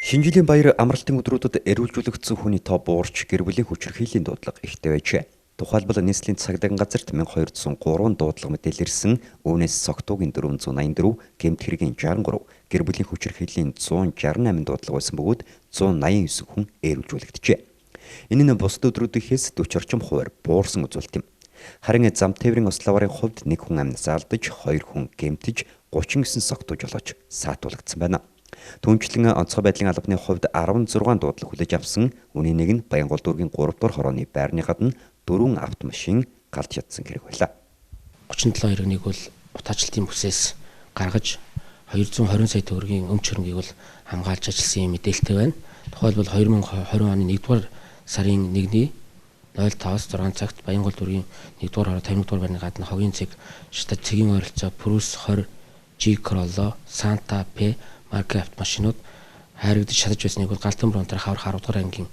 Шинэ жилийн баяр амралтын өдрүүдэд эрүүлжүүлэгдсэн хүний тоо буурч гэр бүлийн хүчирхийллийн дуудлага ихтэй байжээ. Тухайлбал нийслэлийн цагдаагийн газарт 1203 дуудлага мэдээлэрсэн, үүнээс согтуугийн 484, гэмт хэргийн 63, гэр бүлийн хүчирхийллийн 168 дуудлага байсан бөгөөд 189 хүн эрүүлжүүлэгджээ. Энэ нь бусад өдрүүдийнхээс 40 орчим хувиар буурсан үзүүлэлт юм. Харин зам тээврийн ословарын хувьд 1 хүн амьнасаа алдаж, 2 хүн гэмтэж, 39 согтуу жолооч саатуулагдсан байна. Түүнчлэн онцгой байдлын албаны хувьд 16 дуудлага хүлээж авсан. Үүний нэг нь Баянгол дүүргийн 3 дугаар хорооны байрны гадна 4 автомашин галж чадсан хэрэг байлаа. 37 хэрэгнийг бол утаачлалтын бүсээс гаргаж 220 сая төгрөгийн өмч хөрөнгийг бол хамгаалж ажилласан мэдээлэлтэй байна. Тухайлбал 2020 оны 1-р сарын 1-ний 05-аас 6 цагт Баянгол дүүргийн 1-р хороо 50 дугаар байрны гадна хогийн цэг штат цэгийн ойролцоо Прус 20 G Corolla Santa Fe маркийн автомашинууд хайрагдаж шатаж байсныг бол Галтан бронтер хавар 10 дугаар ангийн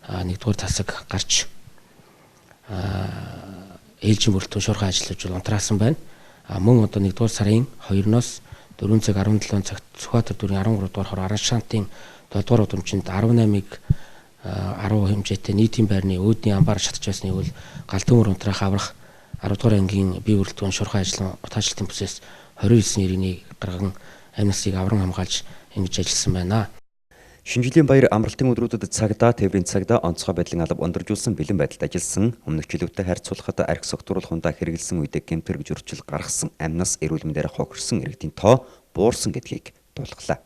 1-р засаг гарч ээлжийн бүрэлдэхүүн шуурхай ажиллаж унтраасан байна. Мөн одоо 1-р сарын 2-ноос 4 цаг 17 цагт Сүхбаатар дүүргийн 13 дугаар хороо Араншаантын 7-р удамчинд 18-ыг 10 хэмжээтэй нийтийн байрны өөдний амбаар шатаж байсныг бол Галтан бронтер хаврах 10 дугаар ангийн бие бүрэлдэхүүн шуурхай ажлын утаачлалтын бүсээс 29 иргэнийг гарган амнистиг авран хамгаалж ингэж ажилласан байна. Шинэ жилийн баяр амралтын өдрүүдэд цагдаа, тээврийн цагдаа онцгой байдлын алба өндөрлжүүлсэн бэлэн байдалд ажилласан. Өмнөх жилүүтэй харьцуулахад архи согтууруулахундаа хэрэгэлсэн үедээ гэмтэр гэж өрчил гаргасан амнаас эрүүл мэндээр хохирсон иргэдийн тоо буурсан гэдгийг дуулгалаа.